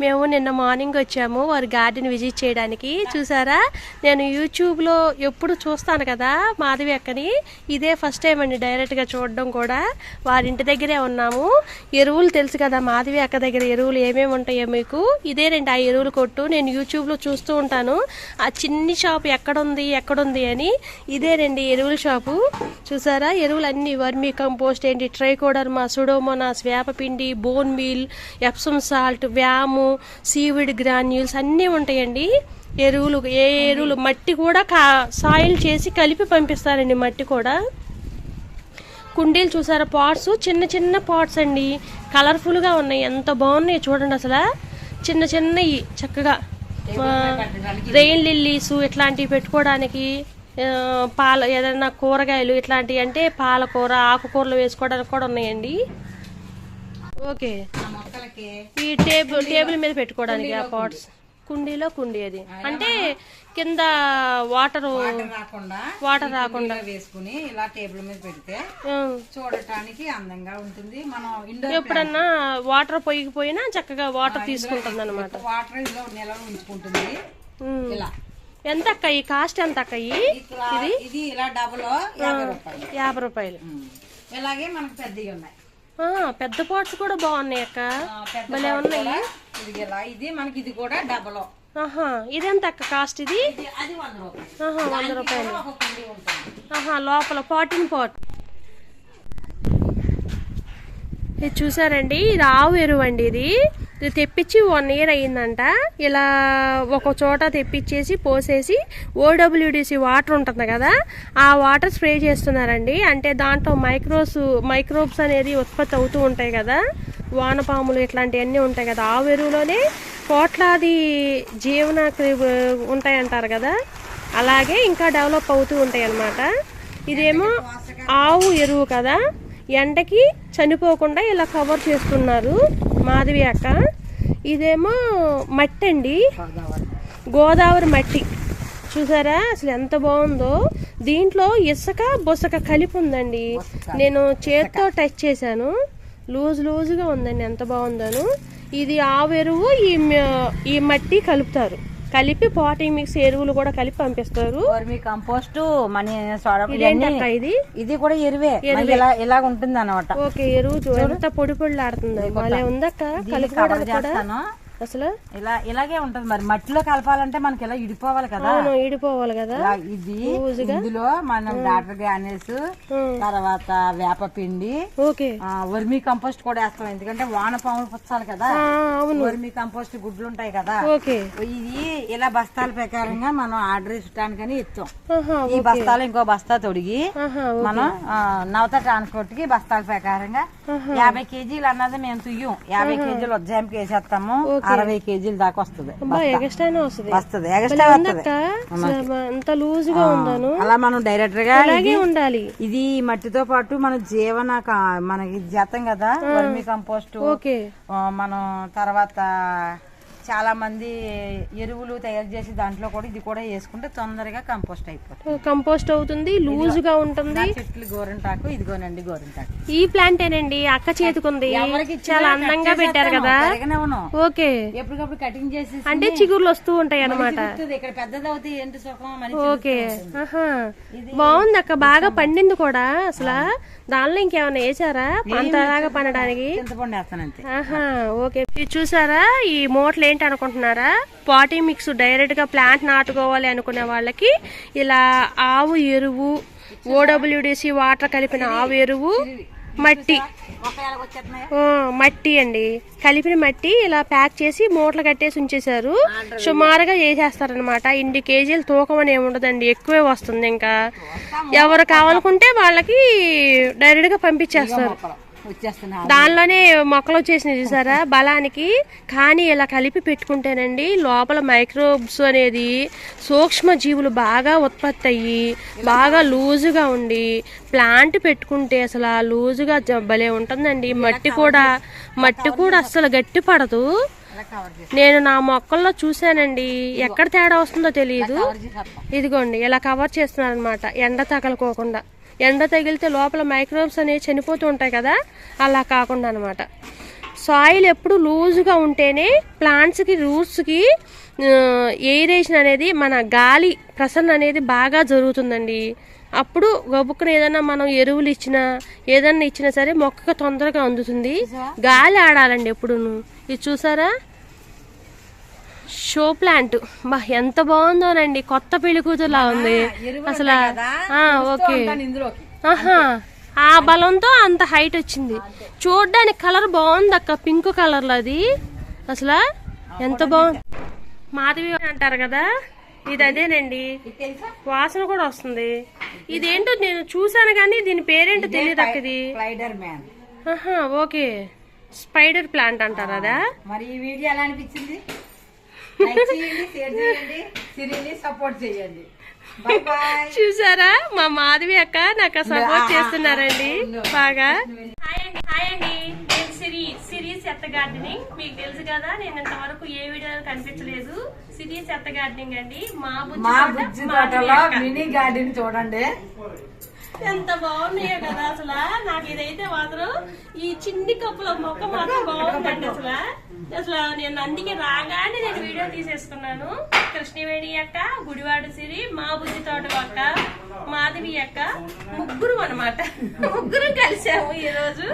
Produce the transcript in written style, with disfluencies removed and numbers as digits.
మేము నిన్న మార్నింగ్ వచ్చాము వారి గార్డెన్ విజిట్ చేయడానికి. చూసారా, నేను యూట్యూబ్లో ఎప్పుడు చూస్తాను కదా మాధవి అక్కని, ఇదే ఫస్ట్ టైం అండి డైరెక్ట్గా చూడడం కూడా. వారి ఇంటి దగ్గరే ఉన్నాము. ఎరువులు తెలుసు కదా మాధవి అక్క దగ్గర ఎరువులు ఏమేమి ఉంటాయో మీకు. ఇదేనండి ఆ ఎరువులు కొట్టు. నేను యూట్యూబ్లో చూస్తూ ఉంటాను ఆ చిన్ని షాప్ ఎక్కడుంది అని. ఇదేనండి ఎరువుల షాపు. చూసారా, ఎరువులు అన్నీ వర్మీ కంపోస్ట్ ఏంటి, ట్రైకోడర్మా, సుడోమోనాస్, వేపపిండి, బోన్ మీల్, ఎప్సమ్ సాల్ట్, వ్యాము, సీవిడ్ గ్రాన్యూల్స్ అన్నీ ఉంటాయండి. ఏ ఎరువులు మట్టి కూడా సాయిల్ చేసి కలిపి పంపిస్తారండి. మట్టి కూడా. కుండీలు చూసారా, పాట్స్ చిన్న చిన్న పాట్స్ అండి, కలర్ఫుల్గా ఉన్నాయి. ఎంత బాగున్నాయి చూడండి అసలు. చిన్నవి చక్కగా రెయిన్ లిల్లీస్ ఇట్లాంటివి పెట్టుకోవడానికి, ఏదైనా కూరగాయలు ఇట్లాంటివి అంటే పాలకూర, ఆకుకూరలు వేసుకోవడానికి కూడా ఉన్నాయండి. ఓకే, ఈ టేబుల్ మీద పెట్టుకోవడానికి ఆ పాట్స్. కుండీ అది అంటే కింద వాటర్ రాకుండా వేసుకుని ఇలా టేబుల్ మీద పెడితే చూడటానికి అందంగా ఉంటుంది. మనం ఎప్పుడన్నా వాటర్ పొయ్యిపోయినా చక్కగా వాటర్ తీసుకుంటుంది అనమాట. వాటర్ ఇలా నిల్వ ఉంచుకుంటుంది. ఇలా ఎంత అక్క ఈ కాస్ట్? ఎంత అక్క ఇది ఇలా డబుల్ 50 రూపాయలు. ఇలాగే మనకు పెద్దవి ఉన్నాయి. పెద్ద పాట్స్ కూడా బాగున్నాయి అక్క, భలే ఉన్నాయి. ఇది మనకి ఇది కూడా డబుల్. ఇదెంత అక్క కాస్ట్? ఇది 100 రూపాయలు. లోపల పాటింగ్ పాట్. ఇది చూసారండి, ఇది ఆవు ఎరువు అండి. ఇది తెప్పించి 1 year అయ్యిందంట. ఇలా ఒక చోట తెప్పించేసి పోసేసి OWDC వాటర్ ఉంటుంది కదా, ఆ వాటర్ స్ప్రే చేస్తున్నారండి. అంటే దాంట్లో మైక్రోబ్స్ అనేది ఉత్పత్తి అవుతూ ఉంటాయి కదా, వానపాములు ఇట్లాంటివన్నీ ఉంటాయి కదా. ఆవు ఎరువులోనే కోట్లాది జీవన ఉంటాయంటారు కదా, అలాగే ఇంకా డెవలప్ అవుతూ ఉంటాయి అన్నమాట. ఇదేమో ఆవు ఎరువు కదా, ఎండకి చనిపోకుండా ఇలా కవర్ చేస్తున్నారు మాధవి అక్క. ఇదేమో మట్టి అండి, గోదావరి మట్టి. చూసారా అసలు ఎంత బాగుందో. దీంట్లో ఇసుక బొసక కలిపి ఉందండి. నేను చేత్తో టచ్ చేశాను, లూజుగా ఉందండి, ఎంత బాగుందను. ఇది ఆవు ఎరువు, ఈ మట్టి కలుపుతారు. కలిపి పాటింగ్ మిక్స్ ఎరువులు కూడా కలిపి పంపిస్తారు. కంపోస్ట్ ఇది కూడా ఎరువే, ఇలా ఉంటుంది అన్నమాట. ఓకే, ఎరువు ఎంత పొడి ఆడుతుంది, భలే ఉందక్క. కలుపుకోవడానికి కూడా అసలు ఇలాగే ఉంటది. మరి మట్టిలో కలపాలంటే మనకి ఇలా ఇడిపోవాలి కదా. ఇది ఇందులో మనం డాక్టర్ గ్రానెస్, తర్వాత వేపపిండి, వర్మీ కంపోస్ట్ కూడా వేస్తాం. ఎందుకంటే వానపాములు పుచ్చాలి కదా, వర్మీ కంపోస్ట్ గుడ్లు ఉంటాయి కదా. ఇది ఇలా బస్తాల ప్రకారంగా మనం ఆర్డర్ ఇవ్వడానికని ఇస్తాం. ఈ బస్తాలు ఇంకో బస్తా తొడిగి మనం నవత ట్రాన్స్పోర్ట్ కి బస్తాల ప్రకారంగా 50 kgs అన్నది మేము తుయ్యం. 50 kgs ఉజ్జాయింపుకి వేసేస్తాము. 60 kgs దాకా వస్తుంది. అలా మనం డైరెక్ట్ గా ఉండాలి. ఇది మట్టితో పాటు మన మనకి చేస్తాం కదా వర్మీ కంపోస్ట్. మనం తర్వాత చాలా మంది ఎరువులు తయారు చేసి దాంట్లో కూడా ఇది కూడా వేసుకుంటే తొందరగా కంపోస్ట్ అవుతుంది, లూజ్ గా ఉంటుంది. చెట్లు గోరింటాకు, ఇదిగోనండి గోరింటాకు. ఈ ప్లాంటేనండి అక్క చేతికుంది, చాలా అందంగా పెట్టారు కదా. ఓకే, ఎప్పటికప్పుడు కటింగ్ చేసి అంటే చిగుర్లు వస్తూ ఉంటాయి అన్నమాట. ఇక్కడ పెద్దది అవుతాయి, ఏంటి సుఖం. ఓకే, బాగుంది అక్క, బాగా పండింది కూడా. అసలు దానిలో ఇంకేమైనా వేసారా పంటలాగా పండడానికి? ఓకే, ఇది చూసారా, ఈ మూటలు ఏంటి అనుకుంటున్నారా? పాటింగ్ మిక్స్ డైరెక్ట్ గా ప్లాంట్ నాటుకోవాలి అనుకునే వాళ్ళకి ఇలా ఆవు ఎరువు, OWDC వాటర్ కలిపిన ఆవు ఎరువు, మట్టి అండి, కలిపిన మట్టి ఇలా ప్యాక్ చేసి మూటలు కట్టేసి ఉంచేశారు. సుమారుగా చేసేస్తారనమాట. 2 kgs తూకం అని ఏముండదండి, ఎక్కువే వస్తుంది. ఇంకా ఎవరు కావాలనుకుంటే వాళ్ళకి డైరెక్ట్ గా పంపించేస్తారు. దానిలోనే మొక్కలు వచ్చేసినాయి చూసారా బలానికి. కానీ ఇలా కలిపి పెట్టుకుంటేనండి లోపల మైక్రోబ్స్ అనేది సూక్ష్మ జీవులు బాగా ఉత్పత్తి అయ్యి బాగా లూజుగా ఉండి ప్లాంట్ పెట్టుకుంటే అసలు ఆ లూజుగా భలే ఉంటుందండి. మట్టి కూడా అస్సలు గట్టి పడదు. నేను నా మొక్కల్లో చూసానండి, ఎక్కడ తేడా వస్తుందో తెలియదు. ఇదిగోండి ఇలా కవర్ చేస్తున్నారు అనమాట, ఎండ తగలకోకుండా. ఎండ తగిలితే లోపల మైక్రోబ్స్ అనేవి చనిపోతూ ఉంటాయి కదా, అలా కాకుండా అనమాట. సాయిల్ ఎప్పుడు లూజ్గా ఉంటేనే ప్లాంట్స్కి రూట్స్కి ఎయిరేషన్ అనేది మన గాలి ప్రసరణ అనేది బాగా జరుగుతుందండి. అప్పుడు గబుక్కున ఏదైనా మనం ఎరువులు ఇచ్చినా ఏదన్నా ఇచ్చినా సరే మొక్కకు తొందరగా అందుతుంది. గాలి ఆడాలండి ఎప్పుడును. ఇది చూసారా షో ప్లాంట్, బా ఎంత బాగుందోనండి, కొత్త పెళ్లి కూతురులా ఉంది అసలు. ఓకే, ఆహా, ఆ బలంతో అంత హైట్ వచ్చింది. చూడ్డానికి కలర్ బాగుంది అక్క, పింక్ కలర్ లో అది అసలు ఎంత బాగుంది. మాధవి అంటారు కదా, ఇది అదేనండి, వాసన కూడా వస్తుంది. ఇదేంటో నేను చూసాను కానీ దీని పేరేంటో తెలియదు అక్క. ఇది ఆహా, ఓకే, స్పైడర్ ప్లాంట్ అంటారు అదా. మరి ఈ వీడియో ఎలా అనిపించింది? సపోర్ట్ చేయండి. చూసారా మా మాధవి అక్క నాకు సపోర్ట్ చేస్తున్నారండి బాగా. హాయ్ అండి, నేను సిరి చెత్త గార్డెనింగ్. మీకు తెలుసు కదా, నేను ఇంతవరకు ఏ వీడియో కనిపించలేదు. సిరి చెత్త గార్డెనింగ్ అండి. మా బుజ్జి తోటలో మినీ గార్డెన్ చూడండి ఎంత బాగున్నాయో కదా అసలు. నాకు ఇదైతే మాత్రం ఈ చిన్ని కప్పుల మొక్క మాత్రం బాగుందండి అసలు. అసలు నేను అందుకే రాగానే నేను వీడియో తీసేసుకున్నాను. కృష్ణవేణి అక్క, గుడివాడ సిరి, మా బుజ్జి తోట అక్క, మాధవి అక్క, ముగ్గురు అన్నమాట. ముగ్గురు కలిసాము ఈ రోజు.